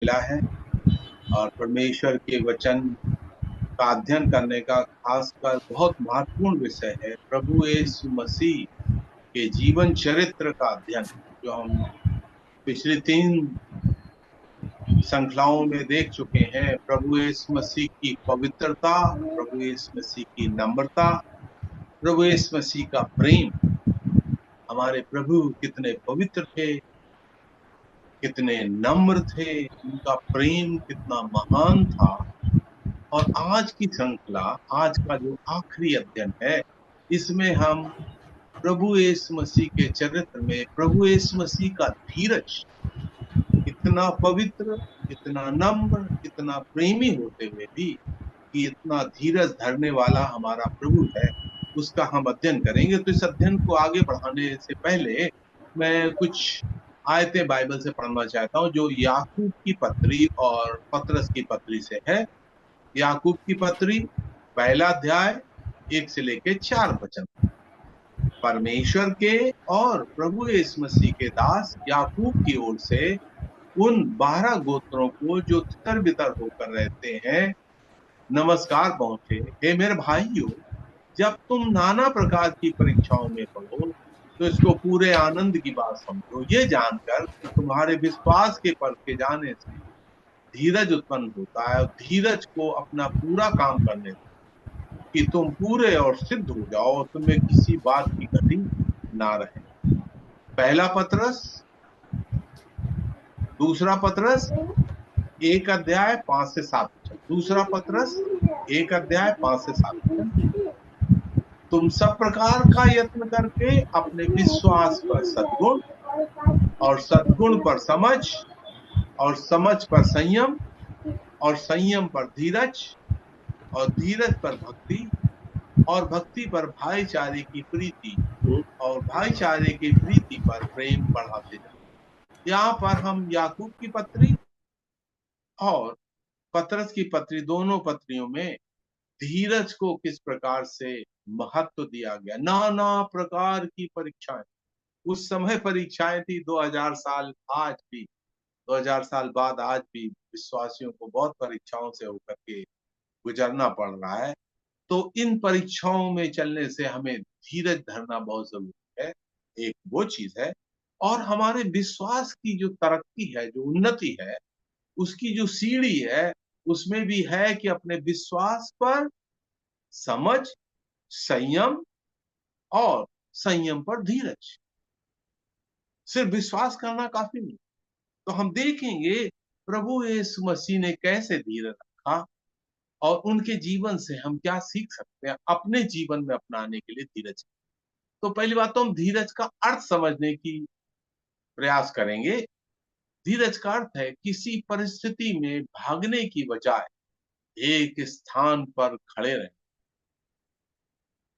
मिला है और परमेश्वर के वचन का अध्ययन करने का खासकर बहुत महत्वपूर्ण विषय है प्रभु यीशु मसीह के जीवन चरित्र का अध्ययन, जो हम पिछली 3 श्रृंखलाओं में देख चुके हैं। प्रभु यीशु मसीह की पवित्रता, प्रभु यीशु मसीह की नम्रता, प्रभु यीशु मसीह का प्रेम। हमारे प्रभु कितने पवित्र थे, कितने नम्र थे, उनका प्रेम कितना महान था। और आज की श्रृंखला, आज का जो आखिरी अध्ययन है, इसमें हम प्रभु यीशु मसीह के चरित्र में प्रभु यीशु मसीह का धीरज, इतना पवित्र, इतना नम्र, इतना प्रेमी होते हुए भी कि इतना धीरज धरने वाला हमारा प्रभु है, उसका हम अध्ययन करेंगे। तो इस अध्ययन को आगे बढ़ाने से पहले मैं कुछ आयतें बाइबल से पढ़ना चाहता हूँ, जो याकूब की पत्री और पतरस की पत्री से है। याकूब की पत्री, पहला अध्याय, 1 से लेके 4 वचन। परमेश्वर के और प्रभु यीशु मसीह के दास याकूब की ओर से उन 12 गोत्रों को जो तितर बितर होकर रहते हैं, नमस्कार पहुंचे। हे मेरे भाइयों, जब तुम नाना प्रकार की परीक्षाओं में पड़ो तो इसको पूरे आनंद की बात समझो, ये जानकर कि तुम्हारे विश्वास के परखे जाने से धीरज उत्पन्न होता है, और धीरज को अपना पूरा काम करने दो कि तुम पूरे और सिद्ध हो जाओ और तुम्हें किसी बात की घटी ना रहे। पहला पतरस, दूसरा पतरस 1 अध्याय 5 से 7 वचन। दूसरा पतरस 1 अध्याय 5 से 7 वचन। तुम सब प्रकार का यत्न करके अपने विश्वास पर सद्गुण, और सद्गुण पर समझ, और समझ पर संयम, और संयम पर धीरज, और धीरज पर भक्ति, और भक्ति पर भाईचारे की प्रीति, और भाईचारे की प्रीति पर प्रेम बढ़ाते जाओ। यहाँ पर हम याकूब की पत्री और पतरस की पत्री, दोनों पत्रियों में धीरज को किस प्रकार से महत्व दिया गया। नाना प्रकार की परीक्षाएं, उस समय परीक्षाएं थी, 2000 साल आज भी, 2000 साल बाद आज भी विश्वासियों को बहुत परीक्षाओं से होकर के गुजरना पड़ रहा है। तो इन परीक्षाओं में चलने से हमें धीरज धरना बहुत जरूरी है, एक वो चीज है। और हमारे विश्वास की जो तरक्की है, जो उन्नति है, उसकी जो सीढ़ी है, उसमें भी है कि अपने विश्वास पर समझ, संयम, और संयम पर धीरज। सिर्फ विश्वास करना काफी नहीं। तो हम देखेंगे प्रभु यीशु मसीह ने कैसे धीरज रखा और उनके जीवन से हम क्या सीख सकते हैं अपने जीवन में अपनाने के लिए धीरज। तो पहली बात तो हम धीरज का अर्थ समझने की प्रयास करेंगे। धीरज का अर्थ है किसी परिस्थिति में भागने की बजाय एक स्थान पर खड़े रहना।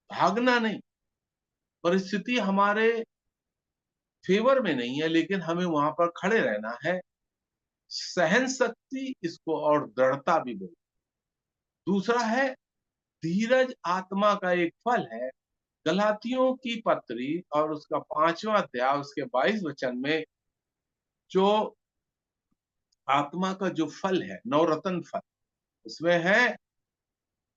भागना नहीं, परिस्थिति हमारे फेवर में नहीं है, लेकिन हमें वहां पर खड़े रहना है। सहन शक्ति इसको और दृढ़ता भी बोलते। दूसरा है धीरज, आत्मा का एक फल है। गलातियों की पत्री और उसका 5वां अध्याय, उसके 22 वचन में जो आत्मा का जो फल है, नवरत्न फल, उसमें है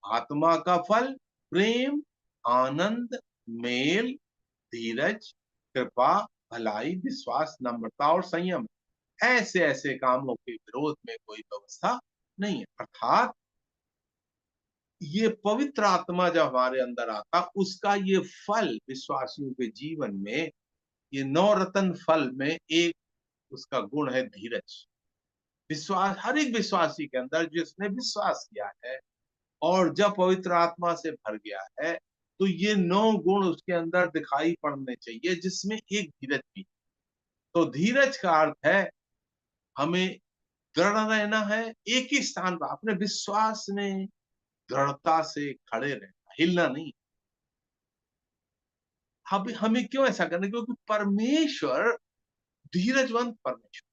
आत्मा का फल प्रेम, आनंद, मेल, धीरज, कृपा, भलाई, विश्वास, नम्रता और संयम। ऐसे ऐसे कामों के विरोध में कोई व्यवस्था नहीं है। अर्थात ये पवित्र आत्मा जब हमारे अंदर आता, उसका ये फल विश्वासियों के जीवन में, ये नवरत्न फल में एक उसका गुण है धीरज। विश्वास, हर एक विश्वासी के अंदर जिसने विश्वास किया है और जब पवित्र आत्मा से भर गया है, तो ये 9 गुण उसके अंदर दिखाई पड़ने चाहिए, जिसमें एक धीरज भी। तो धीरज का अर्थ है हमें दृढ़ रहना है, एक ही स्थान पर अपने विश्वास में दृढ़ता से खड़े रहना, हिलना नहीं। हमें क्यों ऐसा करना? क्योंकि परमेश्वर धीरजवंत परमेश्वर,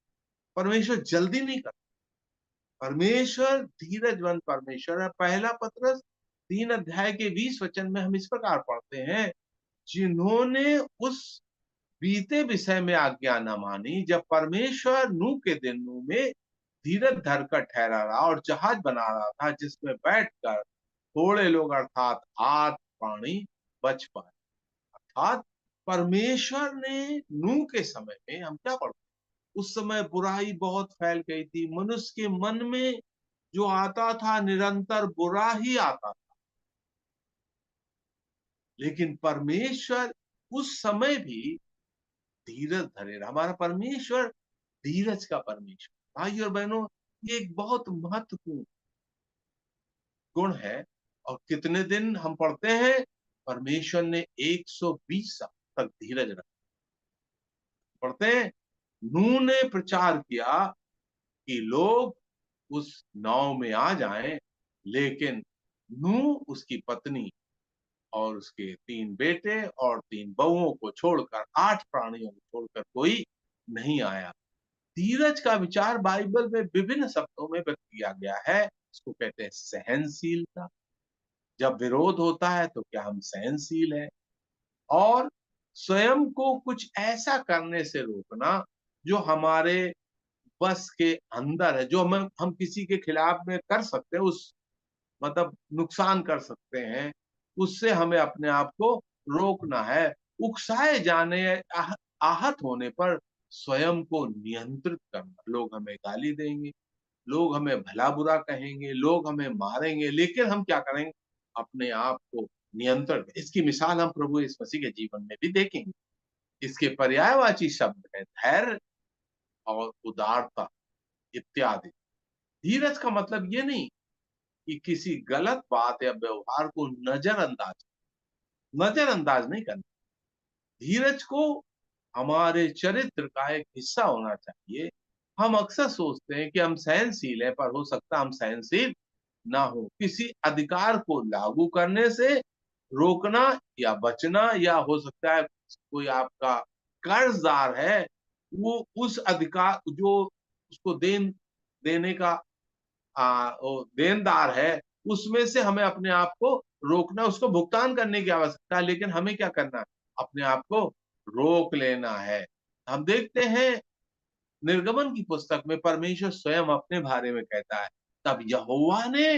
परमेश्वर जल्दी नहीं करता। परमेश्वर धीरजवंत परमेश्वर है। पहला पतरस 3 अध्याय के 20 वचन में हम इस प्रकार पढ़ते हैं, जिन्होंने उस बीते विषय में आज्ञा न मानी जब परमेश्वर नूह के दिनों में धीरज धरकर ठहरा रहा और जहाज बना रहा था जिसमें बैठकर थोड़े लोग अर्थात 8 प्राणी बच पाए। अर्थात परमेश्वर ने नूह के समय में, हम क्या पढ़ते, उस समय बुराई बहुत फैल गई थी, मनुष्य के मन में जो आता था निरंतर बुरा ही आता था। लेकिन परमेश्वर उस समय भी धीरज धरे रहा। हमारा परमेश्वर धीरज का परमेश्वर। भाई और बहनों, ये एक बहुत महत्वपूर्ण गुण है। और कितने दिन हम पढ़ते हैं, परमेश्वर ने 120 साल तक धीरज रखा। पढ़ते हैं, नूह ने प्रचार किया कि लोग उस नाव में आ जाएं, लेकिन नूह, उसकी पत्नी और उसके 3 बेटे और 3 बहुओं को छोड़कर, 8 प्राणियों को छोड़कर कोई नहीं आया। धीरज का विचार बाइबल में विभिन्न शब्दों में व्यक्त किया गया है। इसको कहते हैं सहनशीलता। जब विरोध होता है तो क्या हम सहनशील हैं? और स्वयं को कुछ ऐसा करने से रोकना जो हमारे बस के अंदर है, जो हम किसी के खिलाफ में कर सकते हैं, उस मतलब नुकसान कर सकते हैं, उससे हमें अपने आप को रोकना है। उकसाए जाने, आहत होने पर स्वयं को नियंत्रित करना। लोग हमें गाली देंगे, लोग हमें भला बुरा कहेंगे, लोग हमें मारेंगे, लेकिन हम क्या करेंगे? अपने आप को नियंत्रण। इसकी मिसाल हम प्रभु यीशु मसीह के जीवन में भी देखेंगे। इसके पर्यायवाची शब्द है धैर्य और उदारता इत्यादि। धीरज का मतलब ये नहीं कि किसी गलत बात या व्यवहार को नजरअंदाज नहीं करना। धीरज को हमारे चरित्र का एक हिस्सा होना चाहिए। हम अक्सर सोचते हैं कि हम सहनशील हैं, पर हो सकता है हम सहनशील ना हो। किसी अधिकार को लागू करने से रोकना या बचना, या हो सकता है कोई आपका कर्जदार है, वो उस अधिकार जो उसको देने का वो देनदार है, उसमें से हमें अपने आप को रोकना, उसको भुगतान करने की आवश्यकता है, लेकिन हमें क्या करना है? अपने आप को रोक लेना है। हम देखते हैं निर्गमन की पुस्तक में परमेश्वर स्वयं अपने बारे में कहता है, तब यहोवा ने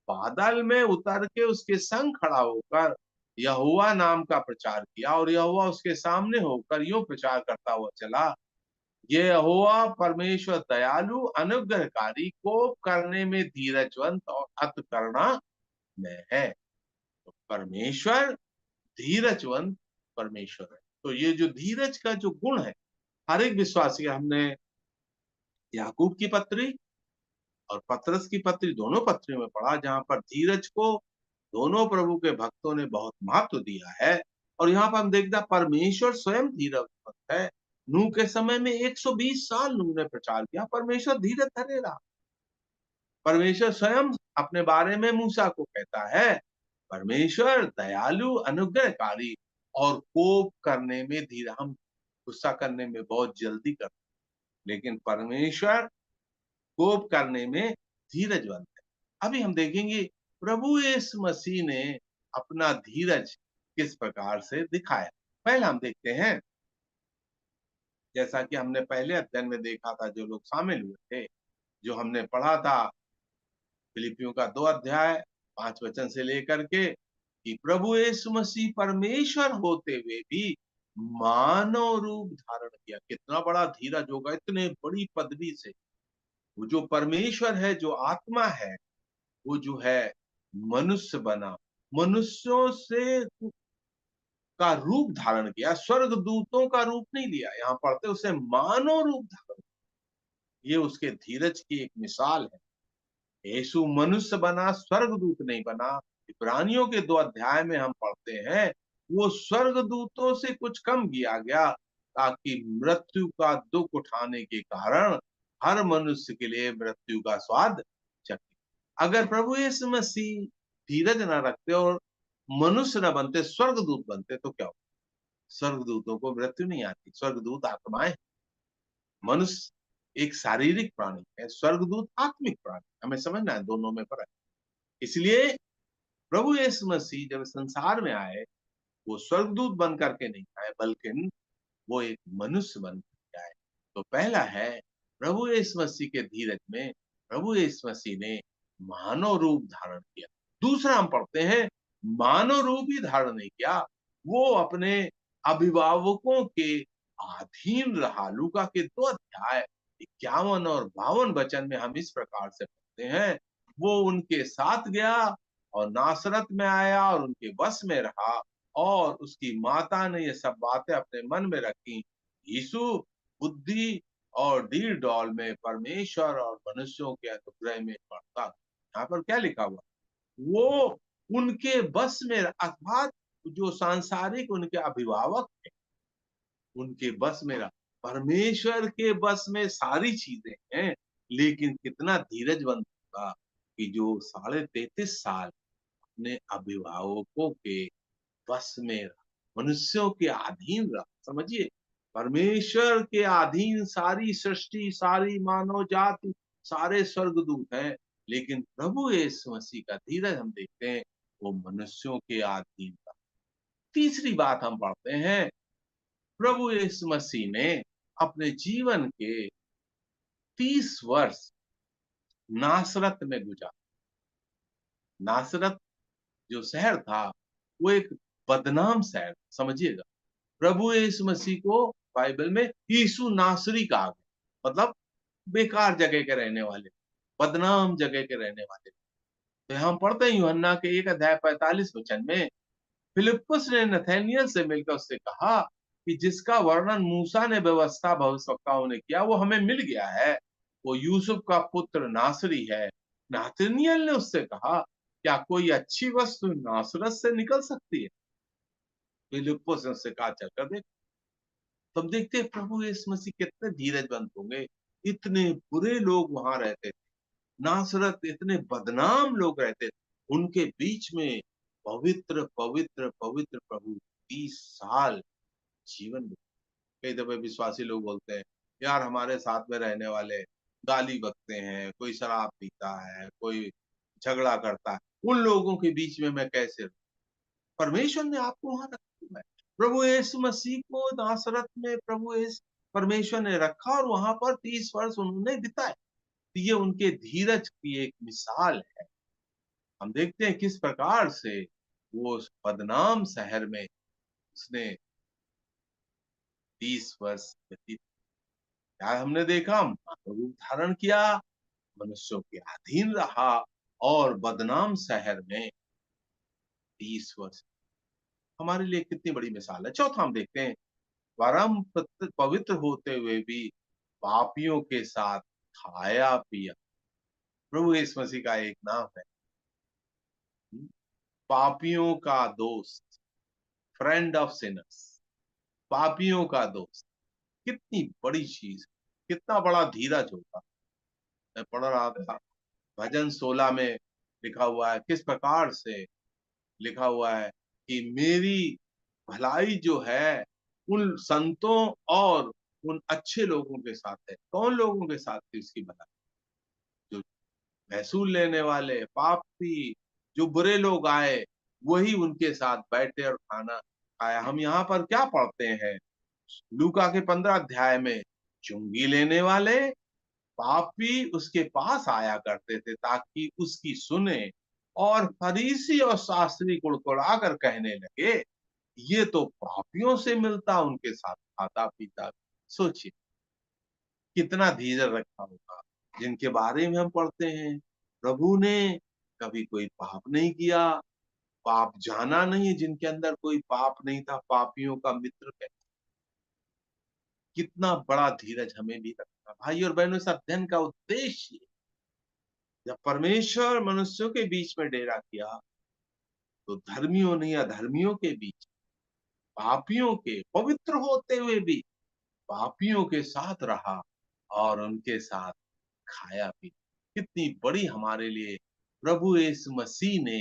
बादल में उतर के उसके संग खड़ा होकर यहोवा नाम का प्रचार किया, और यहोवा उसके सामने होकर यूं प्रचार करता हुआ चला, ये यहोवा परमेश्वर दयालु अनुग्रहकारी, कोप करने में धीरजवंत और अति करुणा में है। तो परमेश्वर धीरजवंत परमेश्वर है। तो ये जो धीरज का जो गुण है, हर एक विश्वासी, हमने याकूब की पत्री और पतरस की पत्री, दोनों पत्री में पढ़ा, जहां पर धीरज को दोनों प्रभु के भक्तों ने बहुत महत्व दिया है। और यहाँ पर हम देखते हैं परमेश्वर स्वयं धीरजवंत है। नूह के समय में 120 साल नूह ने प्रचार किया, परमेश्वर धीरज धरे रहा। परमेश्वर स्वयं अपने बारे में मूसा को कहता है, परमेश्वर दयालु अनुग्रहकारी और कोप करने में धीर। हम गुस्सा करने में बहुत जल्दी करते, लेकिन परमेश्वर कोप करने में धीरजवंत है। अभी हम देखेंगे प्रभु यीशु मसीह ने अपना धीरज किस प्रकार से दिखाया। पहले हम देखते हैं, जैसा कि हमने पहले अध्ययन में देखा था, जो लोग शामिल हुए थे, जो हमने पढ़ा था फिलिपियों का 2 अध्याय 5 वचन से लेकर के, कि प्रभु यीशु मसीह परमेश्वर होते हुए भी मानव रूप धारण किया। कितना बड़ा धीरज होगा इतने बड़ी पदवी से। वो जो परमेश्वर है, जो आत्मा है, वो जो है मनुष्य बना, मनुष्यों से का रूप धारण किया, स्वर्ग दूतों का रूप नहीं लिया। यहाँ पढ़ते उसे मानव रूप धारण। ये उसके धीरज की एक मिसाल है। यीशु मनुष्य बना, स्वर्गदूत नहीं बना। इब्रानियों के 2 अध्याय में हम पढ़ते हैं, वो स्वर्गदूतों से कुछ कम किया गया, ताकि मृत्यु का दुख उठाने के कारण हर मनुष्य के लिए मृत्यु का स्वाद चखे। अगर प्रभु यीशु मसीह धीरज न रखते और मनुष्य न बनते, स्वर्गदूत बनते, तो क्या होता? स्वर्गदूतों को मृत्यु नहीं आती। स्वर्गदूत आत्माएं, मनुष्य एक शारीरिक प्राणी है, स्वर्गदूत आत्मिक प्राणी। हमें समझना है दोनों में फर्क। इसलिए प्रभु यीशु मसीह जब संसार में आए, वो स्वर्गदूत बन करके नहीं आए, बल्कि वो एक मनुष्य बन करके आए। तो पहला है, प्रभु यीशु मसीह के धीरज में प्रभु यीशु मसीह ने मानव रूप धारण किया। दूसरा हम पढ़ते हैं, मानव रूप ही धारण नहीं किया, वो अपने अभिभावकों के अधीन रहा। लूका के 2 अध्याय 51 और 52 वचन में हम इस प्रकार से पढ़ते हैं, वो उनके साथ गया और नासरत में आया और उनके वश में रहा, और उसकी माता ने ये सब बातें अपने मन में रखी। यीशु बुद्धि और डील डॉल में परमेश्वर और मनुष्यों के अनुग्रह में बढ़ता। यहाँ पर क्या लिखा हुआ, वो उनके बस में, अर्थात जो सांसारिक उनके अभिभावक थे उनके बस में रहा। परमेश्वर के बस में सारी चीजें हैं, लेकिन कितना धीरजवंत होगा कि जो 33.5 साल अपने अभिभावकों के बस में रहा, मनुष्यों के अधीन रहा। समझिए, परमेश्वर के अधीन सारी सृष्टि, सारी मानव जाति, सारे स्वर्गदूत हैं, लेकिन प्रभु यीशु मसीह का धीरज हम देखते हैं, वो मनुष्यों के अधीन था। तीसरी बात हम पढ़ते हैं, प्रभु यीशु मसीह ने अपने जीवन के 30 वर्ष नासरत में गुजारा। नासरत जो शहर था वो एक बदनाम शहर, समझिएगा। प्रभु यीशु मसीह को बाइबल में यीशु नासरी कहा गया, मतलब बेकार जगह के रहने वाले, बदनाम जगह के रहने वाले। तो हम पढ़ते हैं यूहन्ना के 1 अध्याय 45 वचन में, फिलिप्पुस ने नथानिएल से मिलकर उससे कहा कि जिसका वर्णन मूसा ने व्यवस्था भविष्यवक्ताओं ने किया वो हमें मिल गया है, वो यूसुफ का पुत्र नासरी है। नथानिएल ने उससे कहा, क्या कोई अच्छी वस्तु नासरत से निकल सकती है? फिलिप्पुस ने उससे कहा, चलकर देख। तब देखते हैं प्रभु यीशु मसीह कितने धीरजवंत होंगे। इतने बुरे लोग वहां रहते थे, नासरत इतने बदनाम लोग रहते थे, उनके बीच में पवित्र पवित्र पवित्र प्रभु 30 साल जीवन। कई दफे विश्वासी लोग बोलते हैं, यार हमारे साथ में रहने वाले गाली बकते हैं, कोई शराब पीता है, कोई झगड़ा करता है, उन लोगों के बीच में मैं कैसे रहूं? परमेश्वर ने आपको वहां रखा है। प्रभु यीशु मसीह को नासरत में प्रभु यीशु परमेश्वर ने रखा और वहां पर 30 वर्ष उन्होंने बिताए। तो ये उनके धीरज की एक मिसाल है। हम देखते हैं किस प्रकार से वो उस बदनाम शहर में उसने 30 वर्ष व्यतीत। क्या हमने देखा, मानव रूप धारण किया, मनुष्यों के अधीन रहा और बदनाम शहर में 30 वर्ष। हमारे लिए कितनी बड़ी मिसाल है। चौथा हम देखते हैं, परम पवित्र होते हुए भी पापियों के साथ खाया पिया। प्रभु यीशु मसीह का एक नाम है, पापियों का दोस्त, फ्रेंड ऑफ सिनर्स, पापियों का दोस्त। कितनी बड़ी चीज, कितना बड़ा धीरज होगा। मैं पढ़ रहा था भजन 16 में लिखा हुआ है, किस प्रकार से लिखा हुआ है कि मेरी भलाई जो है उन संतों और उन अच्छे लोगों के साथ है। कौन लोगों के साथ थी उसकी भलाई? जो महसूल लेने वाले पापी, जो बुरे लोग आए, वही उनके साथ बैठे और खाना खाया। हम यहाँ पर क्या पढ़ते हैं, लूका के 15 अध्याय में, चुंगी लेने वाले पापी उसके पास आया करते थे ताकि उसकी सुने, और फरीसी और शास्त्री कुड़कुड़ा कर कहने लगे, ये तो पापियों से मिलता उनके साथ खाता पीता। सोचिए कितना धीरज रखा होगा। जिनके बारे में हम पढ़ते हैं, प्रभु ने कभी कोई पाप नहीं किया, पाप जाना नहीं है, जिनके अंदर कोई पाप नहीं था, पापियों का मित्र है। कितना बड़ा धीरज हमें भी रखना। भाई और बहनों, इस अध्ययन का उद्देश्य, जब परमेश्वर मनुष्यों के बीच में डेरा किया तो धर्मियों नहीं अधर्मियों के बीच, पापियों के, पवित्र होते हुए भी पापियों के साथ रहा और उनके साथ खाया भी। कितनी बड़ी हमारे लिए प्रभु यीशु मसीह ने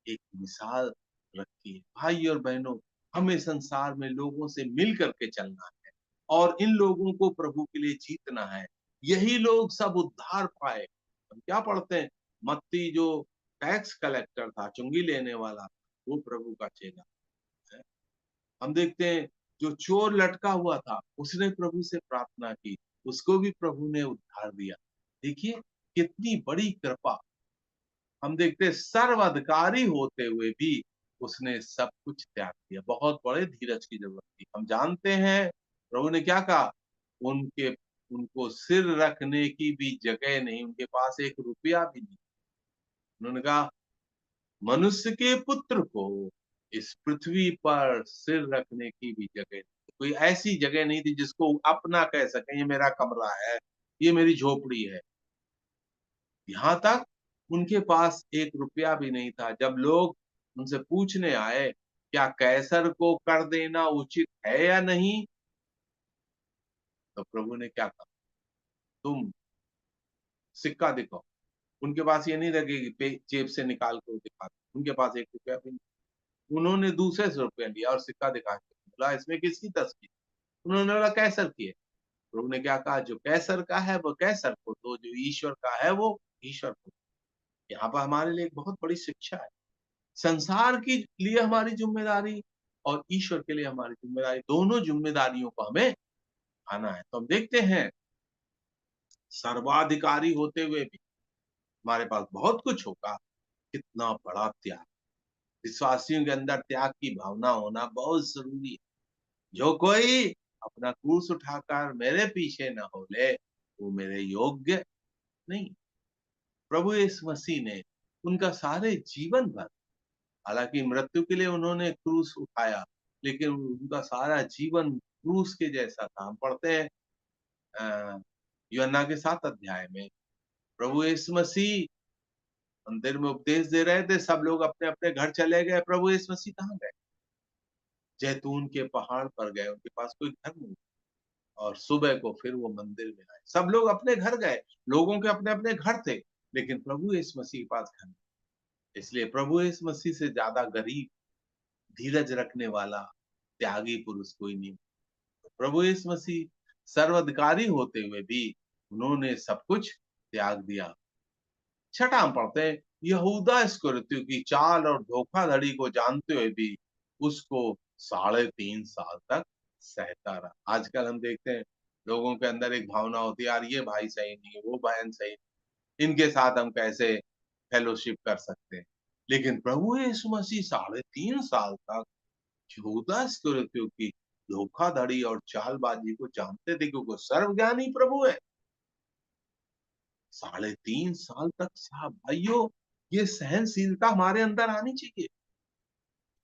एक मिसाल रखी है। भाई और बहनों, हमें संसार में लोगों से मिल करके चलना है और इन लोगों को प्रभु के लिए जीतना है। यही लोग सब उद्धार पाए। हम क्या पढ़ते हैं, मत्ती जो टैक्स कलेक्टर था, चुंगी लेने वाला, वो प्रभु का चेला है। हम देखते हैं जो चोर लटका हुआ था, उसने प्रभु से प्रार्थना की, उसको भी प्रभु ने उद्धार दिया। देखिए कितनी बड़ी कृपा। हम देखते हैं सर्वाधिकारी होते हुए भी उसने सब कुछ त्याग दिया। बहुत बड़े धीरज की जरूरत थी। हम जानते हैं प्रभु ने क्या कहा, उनके उनको सिर रखने की भी जगह नहीं, उनके पास एक रुपया भी नहीं। उन्होंने कहा मनुष्य के पुत्र को इस पृथ्वी पर सिर रखने की भी जगह नहीं। कोई ऐसी जगह नहीं थी जिसको अपना कह सके, ये मेरा कमरा है, ये मेरी झोपड़ी है। यहाँ तक उनके पास एक रुपया भी नहीं था। जब लोग उनसे पूछने आए क्या कैसर को कर देना उचित है या नहीं, तो प्रभु ने क्या कहा, तुम सिक्का दिखाओ। उनके पास ये नहीं लगेगी जेब से निकाल के वो दिखा, उनके पास एक रुपया भी नहीं। उन्होंने दूसरे से रुपया लिया और सिक्का दिखा के बोला इसमें किसकी तस्वीर, उन्होंने बोला कैसर की है। प्रभु ने क्या कहा, जो कैसर का है वो कैसर को दो, जो ईश्वर का है वो ईश्वर को। यहाँ पर हमारे लिए एक बहुत बड़ी शिक्षा है। संसार के लिए हमारी जिम्मेदारी और ईश्वर के लिए हमारी जिम्मेदारी, दोनों जिम्मेदारियों को हमें आना है। तो हम देखते हैं सर्वाधिकारी होते हुए भी हमारे पास बहुत कुछ होगा, कितना बड़ा त्याग। विश्वासियों के अंदर त्याग की भावना होना बहुत जरूरी है। जो कोई अपना क्रूस उठाकर मेरे पीछे न हो ले वो मेरे योग्य नहीं। प्रभु यीशु मसीह ने उनका सारे जीवन भर, हालांकि मृत्यु के लिए उन्होंने क्रूस उठाया, लेकिन उनका सारा जीवन क्रूस के जैसा था। हम पढ़ते हैं यूहन्ना के 7 अध्याय में, प्रभु यीशु मसीह मंदिर में उपदेश दे रहे थे, सब लोग अपने अपने घर चले गए, प्रभु यीशु मसीह कहाँ गए, जैतून के पहाड़ पर गए, उनके पास कोई घर नहीं। और सुबह को फिर वो मंदिर में आए, सब लोग अपने घर गए, लोगों के अपने अपने घर थे, लेकिन प्रभु यीशु मसीह के पास घर नहीं। इसलिए प्रभु यीशु मसीह से ज्यादा गरीब, धीरज रखने वाला, त्यागी पुरुष कोई नहीं। प्रभु यीशु मसीह सर्वाधिकारी होते हुए भी उन्होंने सब कुछ त्याग दिया। छठा हम पढ़ते हैं, यहूदा इस्करियोती की चाल और धोखाधड़ी को जानते हुए भी उसको 3.5 साल तक सहता रहा। आजकल हम देखते हैं लोगों के अंदर एक भावना होती है, यार ये भाई सही नहीं, वो बहन सही नहीं, इनके साथ हम कैसे फेलोशिप कर सकते हैं। लेकिन प्रभु यीशु मसीह 3.5 साल तक यहूदा इस्करियोती की धोखाधड़ी और चालबाजी को जानते थे, क्योंकि सर्वज्ञानी प्रभु है। 3.5 साल तक साहब भाइयों, ये सहनशीलता हमारे अंदर आनी चाहिए।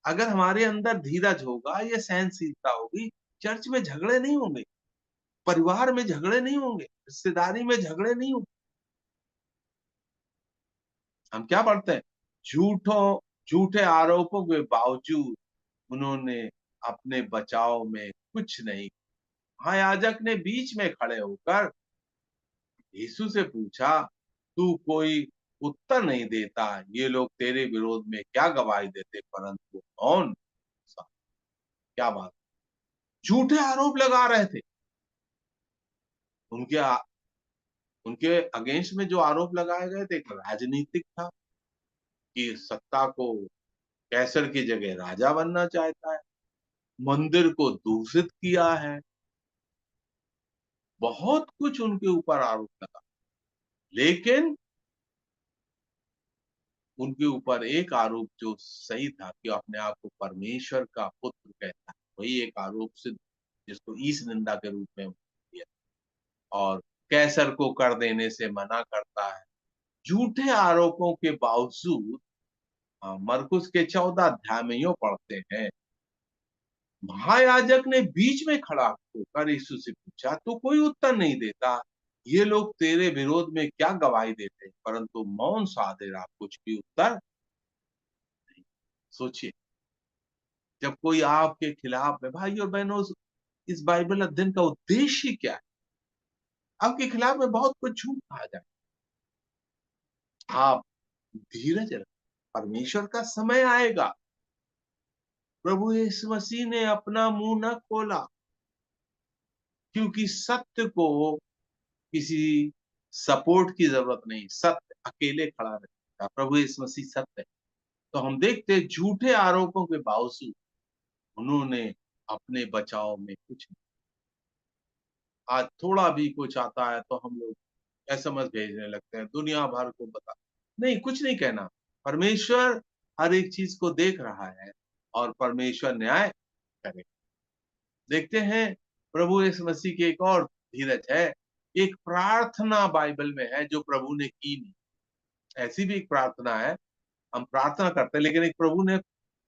अगर हमारे अंदर धीरज होगा, ये सहनशीलता होगी, चर्च में झगड़े नहीं होंगे, परिवार में झगड़े नहीं होंगे, रिश्तेदारी में झगड़े नहीं होंगे। हम क्या पढ़ते हैं, झूठे आरोपों के बावजूद उन्होंने अपने बचाव में कुछ नहीं। महायाजक ने बीच में खड़े होकर यीशु से पूछा, तू कोई उत्तर नहीं देता, ये लोग तेरे विरोध में क्या गवाही देते, परंतु कौन सा। क्या बात, झूठे आरोप लगा रहे थे। उनके उनके अगेंस्ट में जो आरोप लगाए गए थे, एक राजनीतिक था कि सत्ता को कैसर की जगह राजा बनना चाहता है, मंदिर को दूषित किया है, बहुत कुछ उनके ऊपर आरोप लगा। लेकिन उनके ऊपर एक आरोप जो सही था कि अपने आप को परमेश्वर का पुत्र कहता है, वही एक आरोप सिद्ध, जिसको ईश निंदा के रूप में दिया, और कैसर को कर देने से मना करता है। झूठे आरोपों के बावजूद मरकुस के 14 अध्याय में यूं पढ़ते हैं, महायाजक ने बीच में खड़ा होकर यीशु से पूछा, तू कोई उत्तर नहीं देता, ये लोग तेरे विरोध में क्या गवाही देते, परंतु मौन साधे रहा, कुछ भी उत्तर नहीं। सोचिए, जब कोई आपके खिलाफ में, भाई और बहनों, इस बाइबल अध्ययन का उद्देश्य क्या है, आपके खिलाफ में बहुत कुछ झूठ कहा जाए, आप धीरज रखें, परमेश्वर का समय आएगा। प्रभु यीशु मसीह ने अपना मुंह न खोला, क्योंकि सत्य को किसी सपोर्ट की जरूरत नहीं, सत्य अकेले खड़ा रहता। प्रभु यीशु मसीह सत्य है। तो हम देखते हैं झूठे आरोपों के बावजूद उन्होंने अपने बचाव में कुछ नहीं। आज थोड़ा भी कुछ आता है तो हम लोग एसएमएस भेजने लगते हैं, दुनिया भर को बता, नहीं कुछ नहीं कहना। परमेश्वर हर एक चीज को देख रहा है और परमेश्वर न्याय करे। देखते हैं प्रभु यीशु मसीह की एक और धीरज है। एक प्रार्थना बाइबल में है जो प्रभु ने की नहीं। ऐसी भी एक प्रार्थना है, हम प्रार्थना करते हैं लेकिन एक प्रभु ने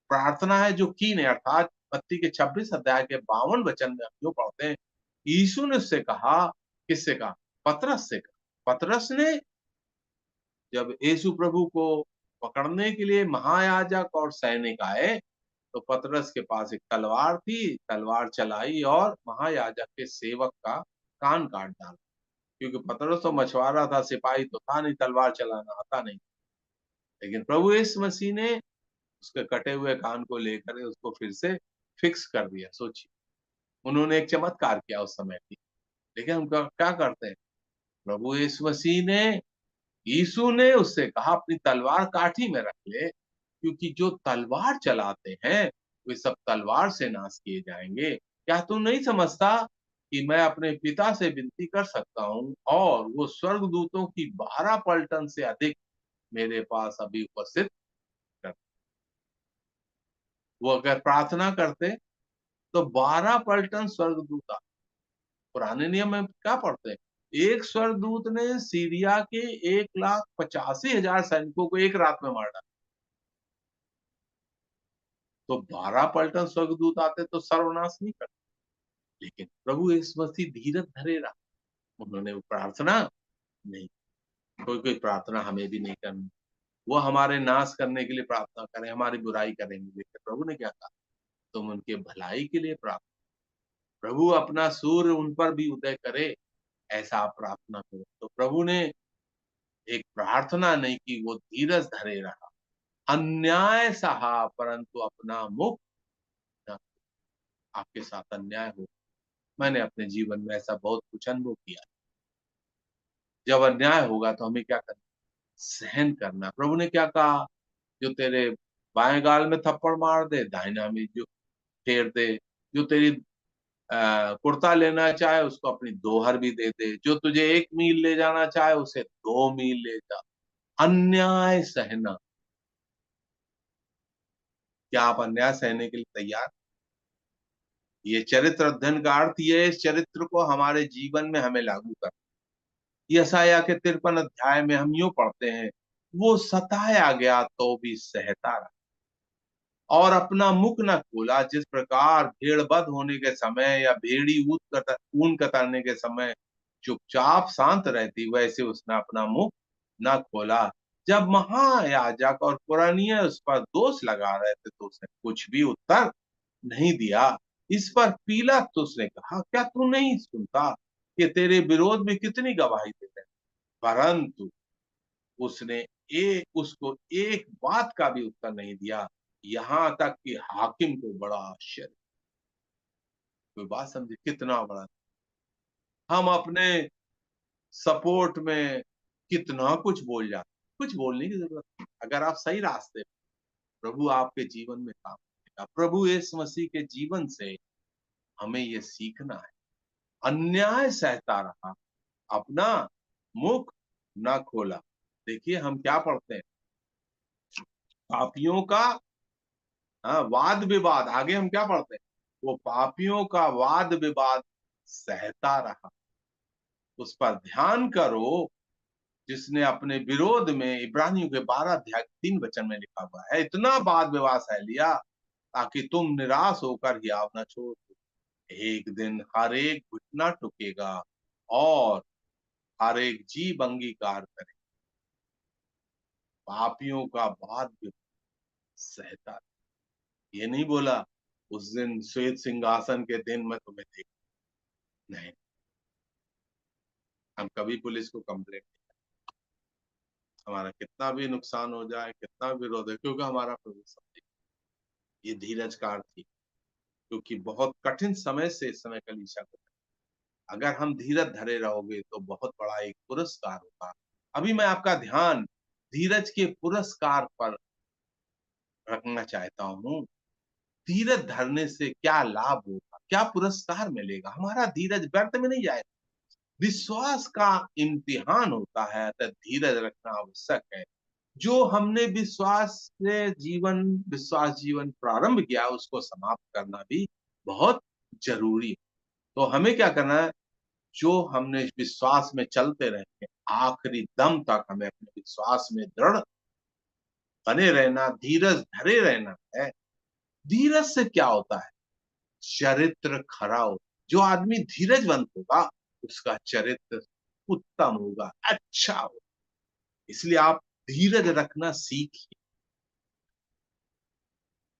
प्रार्थना है जो की नहीं, अर्थात मत्ती के 26 अध्याय के 52 वचन में हम जो पढ़ते हैं, यीशु ने उससे कहा, किससे कहा? पतरस से कहा। पतरस ने जब यीशु प्रभु को पकड़ने के लिए महायाजक और सैनिक आए तो पतरस के पास एक तलवार थी, तलवार चलाई और महायाजक के सेवक का कान काट डाला। क्योंकि पतरस तो मछुआरा था, सिपाही तो था नहीं, तलवार चलाना आता नहीं। लेकिन प्रभु यीशु मसीह ने उसके कटे हुए कान को लेकर उसको फिर से फिक्स कर दिया। सोचिए, उन्होंने एक चमत्कार किया उस समय की। लेकिन हम क्या करते हैं? प्रभु यीशु ने उससे कहा अपनी तलवार काठी में रख ले, क्योंकि जो तलवार चलाते हैं वे सब तलवार से नाश किए जाएंगे। क्या तू नहीं समझता कि मैं अपने पिता से विनती कर सकता हूँ और वो स्वर्गदूतों की 12 पलटन से अधिक मेरे पास अभी उपस्थित कर। वो अगर प्रार्थना करते तो 12 पलटन स्वर्गदूत आते। पुराने नियम में क्या पढ़ते हैं? एक स्वर्गदूत ने सीरिया के 1,85,000 सैनिकों को एक रात में मार डाला। तो 12 पलटन स्वर्गदूत आते तो सर्वनाश नहीं करते। लेकिन प्रभु यीशु मसीह धीरज धरे रहा, उन्होंने वो प्रार्थना नहीं। कोई कोई प्रार्थना हमें भी नहीं करनी, वो हमारे नाश करने के लिए प्रार्थना करें, हमारी बुराई करेंगे। लेकिन प्रभु ने क्या कहा? तुम उनके भलाई के लिए प्रार्थना, प्रभु अपना सूर्य उन पर भी उदय करे, ऐसा आप प्रार्थना करो। तो प्रभु ने एक प्रार्थना नहीं की, वो धीरज धरे रहा, अन्याय सहा परंतु अपना मुख न। आपके साथ अन्याय हो, मैंने अपने जीवन में ऐसा बहुत कुछ अनुभव किया। जब अन्याय होगा तो हमें क्या करना? सहन करना। प्रभु ने क्या कहा? जो तेरे बाएं गाल में थप्पड़ मार दे, दाहिना में जो फेर दे। जो तेरी कुर्ता लेना चाहे उसको अपनी दोहर भी दे दे। जो तुझे 1 मील ले जाना चाहे उसे 2 मील ले जा। अन्याय सहना। क्या आप अन्याय सहने के लिए तैयार? ये चरित्र अध्ययन का अर्थ ये है, इस चरित्र को हमारे जीवन में हमें लागू कर। यशायाह के 53 अध्याय में हम यूं पढ़ते हैं, वो सताया गया तो भी सहता रहा और अपना मुख न खोला। जिस प्रकार भेड़ बध होने के समय या भेड़ी ऊन कतरने के समय चुपचाप शांत रहती, वैसे उसने अपना मुख न खोला। जब महायाजक और पुरनिये उस पर दोष लगा रहे थे तो उसने कुछ भी उत्तर नहीं दिया। इस पर पिलातुस ने कहा, क्या तू नहीं सुनता कि तेरे विरोध में कितनी गवाही देते हैं? परंतु उसने उसको एक बात का भी उत्तर नहीं दिया। यहां तक कि हाकिम को बड़ा आश्चर्य। कोई बात समझे कितना बड़ा? हम अपने सपोर्ट में कितना कुछ बोल जाते, कुछ बोलने की जरूरत नहीं। अगर आप सही रास्ते, प्रभु आपके जीवन में काम करेगा। प्रभु यीशु मसीह के जीवन से हमें ये सीखना है। अन्याय सहता रहा, अपना मुख न खोला। देखिए हम क्या पढ़ते हैं, पापियों का वाद विवाद। आगे हम क्या पढ़ते हैं? वो पापियों का वाद विवाद सहता रहा। उस पर ध्यान करो जिसने अपने विरोध में, इब्रानियों के 12 अध्याय 3 वचन में लिखा हुआ है, इतना वाद विवाद सह लिया ताकि तुम निराश होकर हियाव न छोड़ दो। एक दिन हर एक घुटना टुकेगा और हर एक जीव अंगीकार करे। पापियों का वाद विवाद सहता। ये नहीं बोला उस दिन श्वेत सिंहासन के दिन मैं तुम्हें देख, नहीं। हम कभी पुलिस को कंप्लेंट, हमारा कितना भी नुकसान हो जाए, कितना विरोध है, क्योंकि हमारा प्रभु समझे। ये धीरज का अर्थ थी, क्योंकि बहुत कठिन समय से इस समय कलीसिया को, अगर हम धीरज धरे रहोगे तो बहुत बड़ा एक पुरस्कार होगा। अभी मैं आपका ध्यान धीरज के पुरस्कार पर रखना चाहता हूँ। धीरज धरने से क्या लाभ होगा? क्या पुरस्कार मिलेगा। हमारा धीरज व्यर्थ में नहीं जाएगा। विश्वास का इम्तिहान होता है, अतः धीरज रखना आवश्यक है। जो हमने विश्वास जीवन प्रारंभ किया, उसको समाप्त करना भी बहुत जरूरी है। तो हमें क्या करना है, जो हमने विश्वास में चलते रहेंगे, आखिरी दम तक हमें अपने विश्वास में दृढ़ बने रहना, धीरज धरे रहना है। धीरज से क्या होता है, चरित्र खरा हो। जो आदमी धीरजवंत होगा, उसका चरित्र उत्तम होगा, अच्छा होगा। इसलिए आप धीरज रखना सीखिए।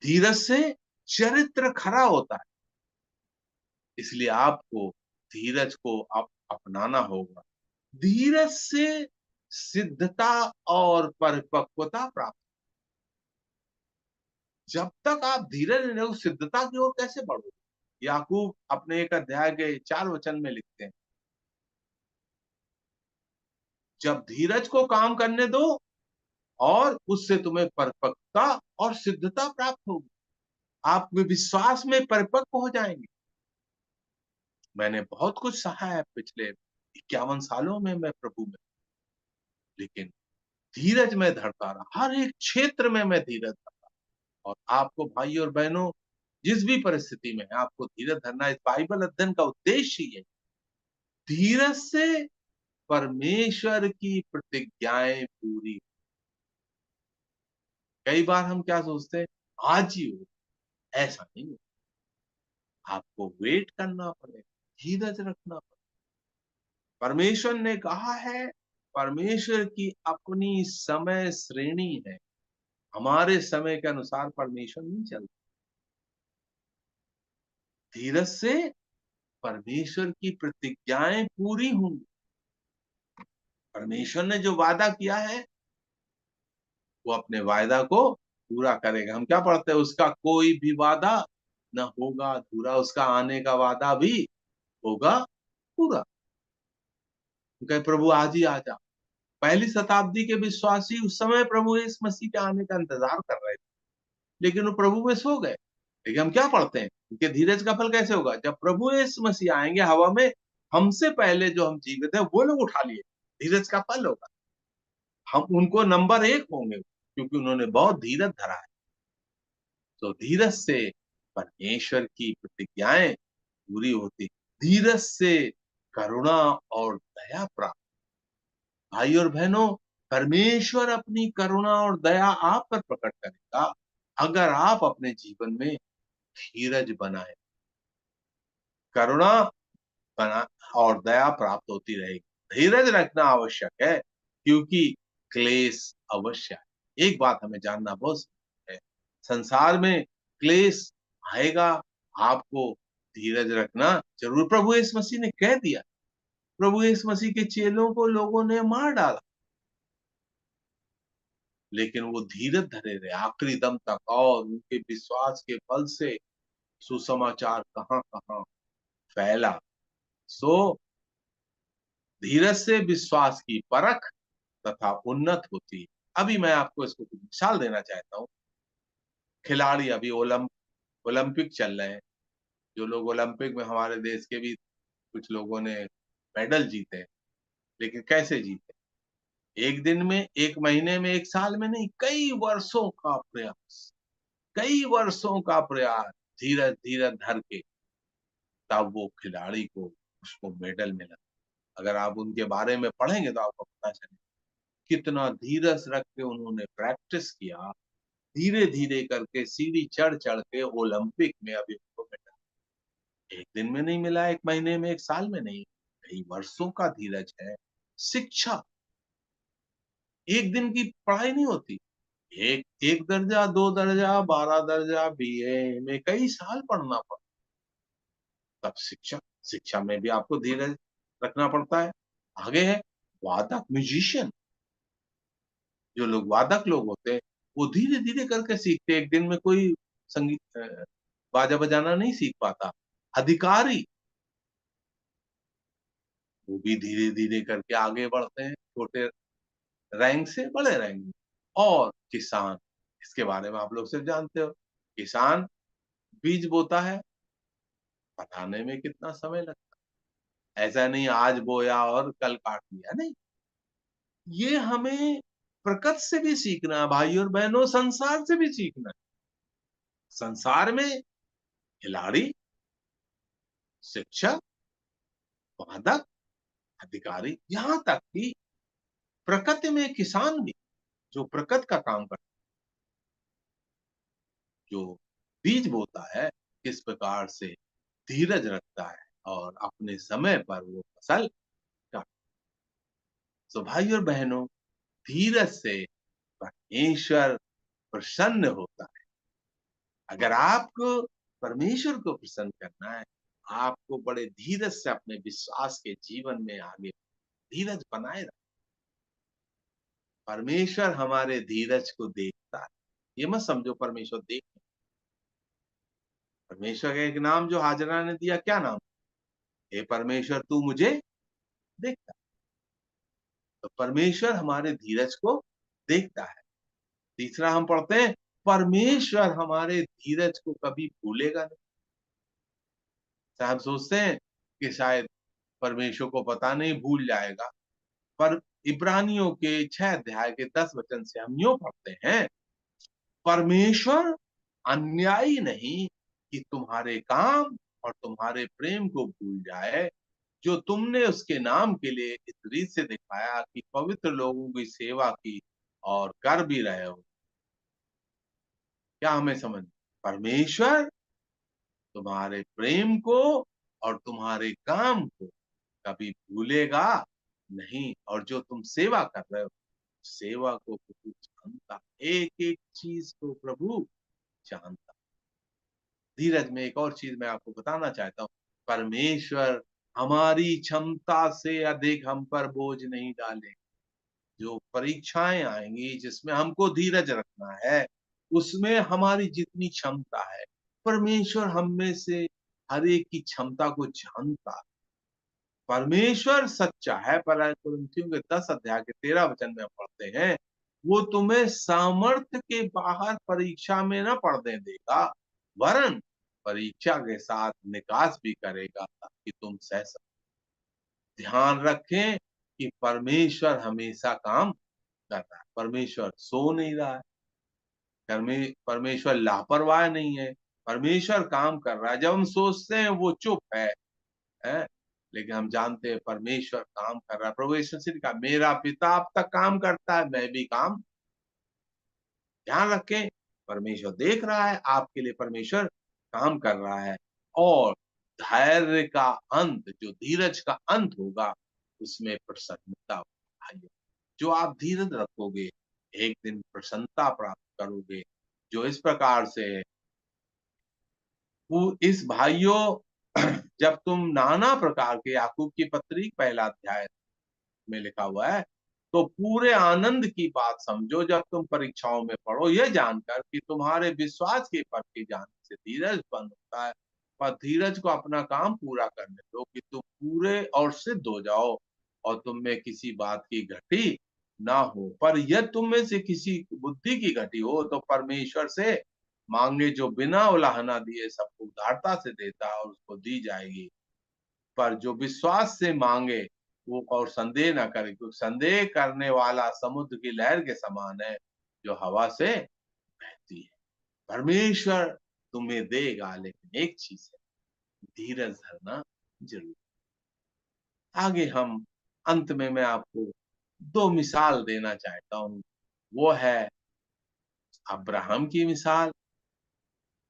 धीरज से चरित्र खरा होता है, इसलिए आपको धीरज को अपनाना होगा। धीरज से सिद्धता और परिपक्वता प्राप्त। जब तक आप धीरज नहीं रहोगे, सिद्धता की ओर कैसे बढ़ोगे। याकूब अपने 1 अध्याय के 4 वचन में लिखते हैं, जब धीरज को काम करने दो और उससे तुम्हें परिपक्वता और सिद्धता प्राप्त होगी। आप विश्वास में परिपक्व हो जाएंगे। मैंने बहुत कुछ सहा है पिछले 51 सालों में मैं प्रभु में, लेकिन धीरज में धरता रहा। हर एक क्षेत्र में मैं धीरज धरता। और आपको भाई और बहनों, जिस भी परिस्थिति में है, आपको धीरज धरना। इस बाइबल अध्ययन का उद्देश्य ही है, धीरज से परमेश्वर की प्रतिज्ञाएं पूरी। कई बार हम क्या सोचते हैं, आज ही हो, ऐसा नहीं हो। आपको वेट करना पड़ेगा, धीरज रखना पड़ेगा। परमेश्वर ने कहा है, परमेश्वर की अपनी समय श्रेणी है। हमारे समय के अनुसार परमेश्वर नहीं चलता। धीरज से परमेश्वर की प्रतिज्ञाएं पूरी होंगी। परमेश्वर ने जो वादा किया है, वो अपने वायदा को पूरा करेगा। हम क्या पढ़ते हैं, उसका कोई भी वादा न होगा अधूरा, उसका आने का वादा भी होगा पूरा। कहे प्रभु आज ही आ जा। पहली शताब्दी के विश्वासी उस समय प्रभु यीशु मसीह के आने का इंतजार कर रहे थे, लेकिन वो प्रभु में सो गए। लेकिन हम क्या पढ़ते हैं, उनके धीरज का फल कैसे होगा, जब प्रभु यीशु मसीह आएंगे हवा में, हमसे पहले जो हम जीवित है वो लोग उठा लिए, धीरज का फल होगा। हम उनको नंबर 1 होंगे, क्योंकि उन्होंने बहुत धीरज धरा है। तो धीरज से परमेश्वर की प्रतिज्ञाएं पूरी होती। धीरज से करुणा और दया प्राप्त। भाई और बहनों, परमेश्वर अपनी करुणा और दया आप पर प्रकट करेगा, अगर आप अपने जीवन में धीरज बनाए। करुणा बना और दया प्राप्त होती रहेगी। धीरज रखना आवश्यक है, क्योंकि क्लेश अवश्य है। एक बात हमें जानना बहुत जरूरी है, संसार में क्लेश आएगा, आपको धीरज रखना जरूर। प्रभु यीशु मसीह ने कह दिया, प्रभु यीशु मसीह के चेलों को लोगों ने मार डाला, लेकिन वो धीरज धरे रहे आखिरी दम तक, और उनके विश्वास के बल से सुसमाचार कहां कहां फैला। सो धीरज से विश्वास की परख तथा उन्नत होती है। अभी मैं आपको इसको कुछ मिसाल देना चाहता हूँ। खिलाड़ी अभी ओलंपिक चल रहे हैं। जो लोग ओलंपिक में, हमारे देश के भी कुछ लोगों ने मेडल जीते, लेकिन कैसे जीते, एक दिन में, एक महीने में, एक साल में नहीं, कई वर्षों का प्रयास, कई वर्षों का प्रयास, धीरज धीरज धर के, तब वो खिलाड़ी को उसको मेडल मिला। अगर आप उनके बारे में पढ़ेंगे तो आपको पता चलेगा कितना धीरज रख के उन्होंने प्रैक्टिस किया, धीरे धीरे करके सीढ़ी चढ़ चढ़ के ओलंपिक में अभी उनको मेडल। एक दिन में नहीं मिला, एक महीने में, एक साल में नहीं, कई वर्षों का धीरज है। शिक्षा एक दिन की पढ़ाई नहीं होती। एक एक दर्जा, 2 दर्जा, 12 दर्जा बीए में कई साल पढ़ना पड़ता। तब शिक्षा, शिक्षा में भी आपको धीरज रखना पड़ता है। आगे है वादक, म्यूजिशियन। जो लोग वादक लोग होते हैं, वो धीरे धीरे करके सीखते। एक दिन में कोई संगीत बाजा बजाना नहीं सीख पाता। अधिकारी, वो भी धीरे धीरे करके आगे बढ़ते हैं, छोटे रैंक से बड़े रैंक में। और किसान, इसके बारे में आप लोग सिर्फ जानते हो, किसान बीज बोता है, पकाने में कितना समय लगता है। ऐसा नहीं आज बोया और कल काट लिया, नहीं। ये हमें प्रकृति से भी सीखना है भाई और बहनों, संसार से भी सीखना है। संसार में खिलाड़ी, शिक्षक, वादक, अधिकारी, यहाँ तक कि प्रकृति में किसान भी, जो प्रकृति का काम करता है, जो बीज बोता है, किस प्रकार से धीरज रखता है और अपने समय पर वो फसल काटता है। तो भाई और बहनों, धीरज से परमेश्वर प्रसन्न होता है। अगर आपको परमेश्वर को प्रसन्न करना है, आपको बड़े धीरज से अपने विश्वास के जीवन में आगे धीरज बनाए रखना। परमेश्वर हमारे धीरज को देखता है। ये मत समझो परमेश्वर देख, परमेश्वर का एक नाम जो हाजरा ने दिया, क्या नाम? हे परमेश्वर तू मुझे देखता है। तो परमेश्वर हमारे धीरज को देखता है। तीसरा हम पढ़ते हैं, परमेश्वर हमारे धीरज को कभी भूलेगा नहीं। हम सोचते हैं कि शायद परमेश्वर को पता नहीं, भूल जाएगा, पर इब्रानियों के 6 अध्याय के 10 वचन से हम यूं पढ़ते हैं, परमेश्वर अन्यायी नहीं कि तुम्हारे काम और तुम्हारे प्रेम को भूल जाए, जो तुमने उसके नाम के लिए इस रीत से दिखाया कि पवित्र लोगों की सेवा की और कर भी रहे हो। क्या हमें समझ? परमेश्वर तुम्हारे प्रेम को और तुम्हारे काम को कभी भूलेगा नहीं, और जो तुम सेवा कर रहे हो, सेवा को प्रभु जानता, एक एक चीज को प्रभु जानता। धीरज में एक और चीज मैं आपको बताना चाहता हूँ, परमेश्वर हमारी क्षमता से अधिक हम पर बोझ नहीं डाले। जो परीक्षाएं आएंगी जिसमें हमको धीरज रखना है, उसमें हमारी जितनी क्षमता है, परमेश्वर हम में से हर एक की क्षमता को जानता। परमेश्वर सच्चा है, पर कुरिन्थियों के 10 अध्याय के 13 वचन में पढ़ते हैं, वो तुम्हें सामर्थ्य के बाहर परीक्षा में न पड़ने देगा, वरन परीक्षा के साथ निकास भी करेगा ताकि तुम सह सको। ध्यान रखें कि परमेश्वर हमेशा काम कर रहा है। परमेश्वर सो नहीं रहा है, परमेश्वर लापरवाह नहीं है, परमेश्वर काम कर रहा है। जब हम सोचते हैं वो चुप है, लेकिन हम जानते हैं परमेश्वर काम कर रहा है। प्रभु यीशु मसीह ने कहा, मेरा पिता अब तक काम करता है, मैं भी काम। ध्यान रखें, परमेश्वर देख रहा है, आपके लिए परमेश्वर काम कर रहा है। और धैर्य का अंत, जो धीरज का अंत होगा, उसमें प्रसन्नता होगी। जो आप धीरज रखोगे, एक दिन प्रसन्नता प्राप्त करोगे। जो इस प्रकार से वो इस भाइयों, जब तुम नाना प्रकार के, याकूब की पत्री पहला अध्याय में लिखा हुआ है, तो पूरे आनंद की बात समझो जब तुम परीक्षाओं में पढ़ो, यह जानकर कि तुम्हारे विश्वास के परखे जाने से धीरज बंद होता है। पर धीरज को अपना काम पूरा करने दो कि तुम पूरे और सिद्ध हो जाओ और तुम में किसी बात की घटी ना हो। पर यदि तुम में से किसी बुद्धि की घटी हो तो परमेश्वर से मांगे, जो बिना उलाहना दिए सबको उदारता से देता है और उसको दी जाएगी। पर जो विश्वास से मांगे वो और संदेह न करे, क्योंकि संदेह करने वाला समुद्र की लहर के समान है, जो हवा से बहती है। परमेश्वर तुम्हें देगा, लेकिन एक चीज है, धीरज धरना जरूर। आगे हम अंत में मैं आपको 2 मिसाल देना चाहता हूं, वो है अब्राहम की मिसाल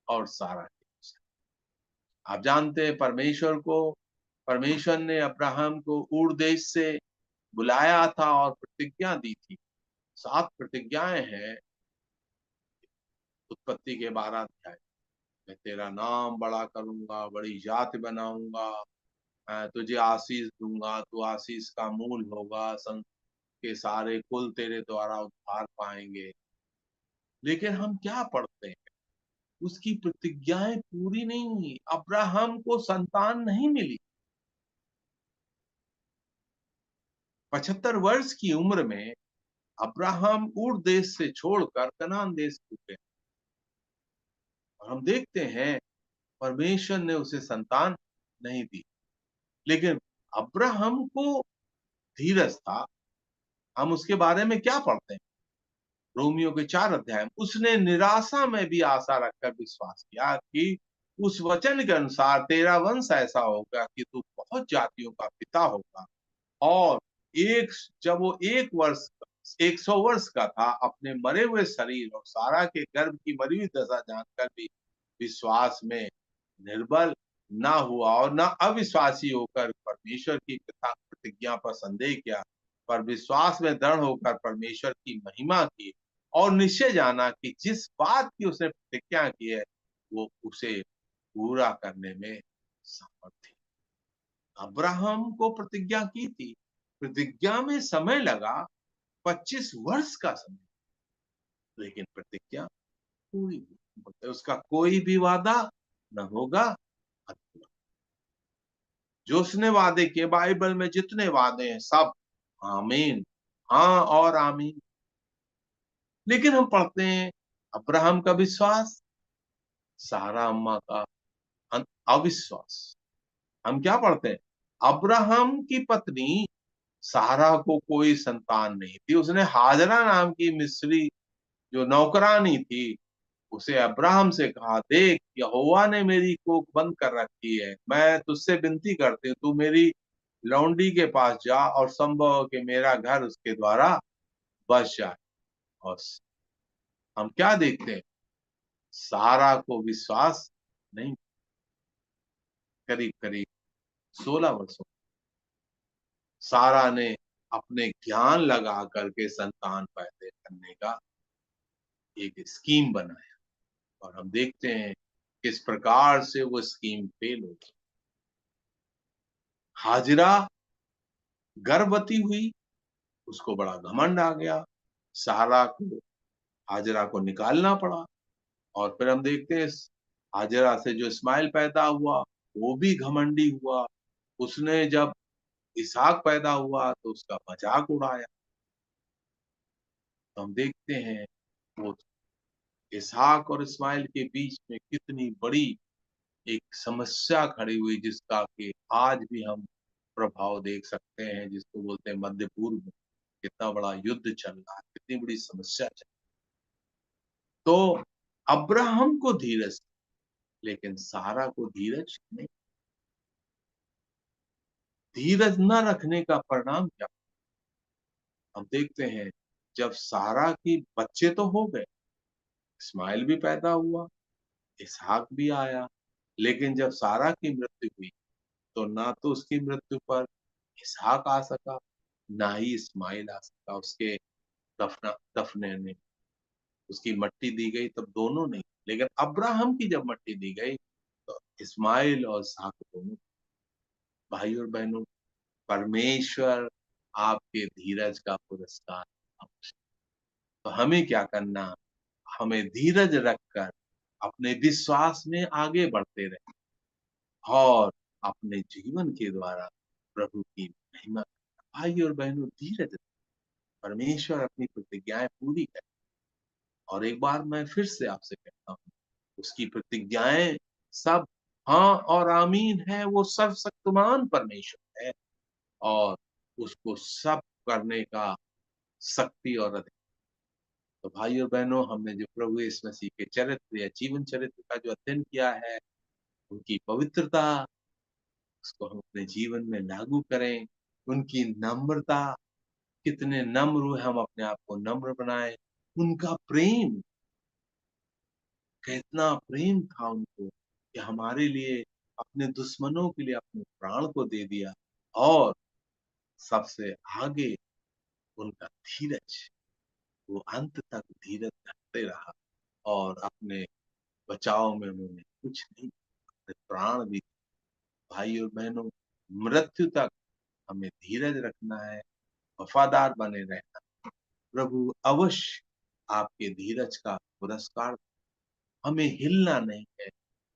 और सारा की मिसाल। आप जानते हैं परमेश्वर ने अब्राहम को ऊर देश से बुलाया था और प्रतिज्ञा दी थी। 7 प्रतिज्ञाएं हैं उत्पत्ति के 12 अध्याय। मैं तेरा नाम बड़ा करूंगा, बड़ी जाति बनाऊंगा, मैं तुझे आशीष दूंगा, तू आशीष का मूल होगा, संत के सारे कुल तेरे द्वारा उद्धार पाएंगे। लेकिन हम क्या पढ़ते हैं, उसकी प्रतिज्ञाएं पूरी नहीं हुई, अब्राहम को संतान नहीं मिली। 75 वर्ष की उम्र में अब्राहम ऊर देश से छोड़कर कनान देश छूटे। और हम देखते हैं परमेश्वर ने उसे संतान नहीं दी। लेकिन अब्राहम को धीरज था। हम उसके बारे में क्या पढ़ते हैं? रोमियो के 4 अध्याय में उसने निराशा में भी आशा रखकर विश्वास किया कि उस वचन के अनुसार तेरा वंश ऐसा होगा कि तू बहुत जातियों का पिता होगा। और एक जब वो 100 वर्ष का था, अपने मरे हुए शरीर और सारा के गर्भ की मरी हुई दशा जानकर भी विश्वास में निर्बल ना हुआ और ना अविश्वासी होकर परमेश्वर की प्रतिज्ञा पर संदेह किया, पर विश्वास में दृढ़ होकर परमेश्वर की महिमा की और निश्चय जाना कि जिस बात की उसने प्रतिज्ञा की है वो उसे पूरा करने में समर्थ है। अब्राहम को प्रतिज्ञा की थी, प्रतिज्ञा में समय लगा, 25 वर्ष का समय, लेकिन प्रतिज्ञा पूरी हुई। उसका कोई भी वादा न होगा अधूरा। जो उसने वादे किए, बाइबल में जितने वादे हैं सब आमीन, हाँ और आमीन। लेकिन हम पढ़ते हैं अब्राहम का विश्वास, सारा अम्मा का अविश्वास। हम क्या पढ़ते हैं? अब्राहम की पत्नी सारा को कोई संतान नहीं थी। उसने हाजरा नाम की मिस्री जो नौकरानी थी, उसे अब्राहम से कहा, देख यहोवा ने मेरी कोख बंद कर रखी है, मैं तुझसे विनती करती हूँ तू मेरी लौंडी के पास जा और संभव हो कि मेरा घर उसके द्वारा बस जाए। और हम क्या देखते हैं? सारा को विश्वास नहीं। करीब करीब 16 वर्षों सारा ने अपने ज्ञान लगा करके संतान पैदा करने का एक स्कीम बनाया, और हम देखते हैं किस प्रकार से वो स्कीम फेल होगी। हाजिरा गर्भवती हुई, उसको बड़ा घमंड आ गया, सारा को हाजिरा को निकालना पड़ा। और फिर हम देखते हैं हाजिरा से जो इस्माइल पैदा हुआ वो भी घमंडी हुआ। उसने जब इसहाक पैदा हुआ तो उसका मजाक उड़ाया। तो हम देखते हैं वो इसहाक और इस्माइल के बीच में कितनी बड़ी एक समस्या खड़ी हुई, जिसका कि आज भी हम प्रभाव देख सकते हैं, जिसको बोलते हैं मध्य पूर्व में कितना बड़ा युद्ध चल रहा है, कितनी बड़ी समस्या चल रही है। तो अब्राहम को धीरज, लेकिन सारा को धीरज नहीं। धीरज न रखने का परिणाम क्या? हम देखते हैं जब सारा की बच्चे तो हो गए, इस्माइल भी पैदा हुआ, इसहाक भी आया, लेकिन जब सारा की मृत्यु हुई तो ना तो उसकी मृत्यु पर इसहाक आ सका, ना ही इस्माइल आ सका। उसके दफने ने उसकी मट्टी दी गई तब दोनों नहीं, लेकिन अब्राहम की जब मट्टी दी गई तो इस्माइल और इसहाक दोनों। भाई और बहनों, परमेश्वर आपके धीरज का पुरस्कार अवश्य। तो हमें क्या करना? हमें धीरज रखकर अपने विश्वास में आगे बढ़ते रहे और अपने जीवन के द्वारा प्रभु की महिमा। भाई और बहनों, धीरज रखें, परमेश्वर अपनी प्रतिज्ञाएं पूरी करे। और एक बार मैं फिर से आपसे कहता हूँ, उसकी प्रतिज्ञाएं सब हाँ और आमीन है। वो सर्वशक्तिमान परमेश्वर है और उसको सब करने का शक्ति और अधिकार। तो भाई और बहनों, हमने जो प्रभु यीशु मसीह के चरित्र या जीवन चरित्र का जो अध्ययन किया है, उनकी पवित्रता, उसको हम अपने जीवन में लागू करें। उनकी नम्रता, कितने नम्र हुए, हम अपने आप को नम्र बनाए। उनका प्रेम, कितना प्रेम था उनको कि हमारे लिए, अपने दुश्मनों के लिए अपने प्राण को दे दिया। और सबसे आगे उनका धीरज, वो अंत तक धीरज रखते रहा और अपने बचाव में उन्होंने कुछ नहीं, अपने प्राण भी। भाई और बहनों, मृत्यु तक हमें धीरज रखना है, वफादार बने रहना। प्रभु अवश्य आपके धीरज का पुरस्कार। हमें हिलना नहीं है,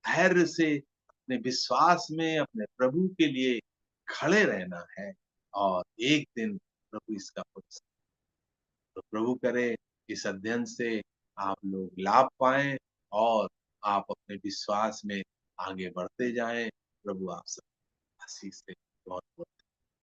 धैर्य से अपने विश्वास में अपने प्रभु के लिए खड़े रहना है और एक दिन प्रभु इसका पुरस्कार। तो प्रभु करे इस अध्ययन से आप लोग लाभ पाएं और आप अपने विश्वास में आगे बढ़ते जाएं। प्रभु आप सब आशीष से बहुत बहुत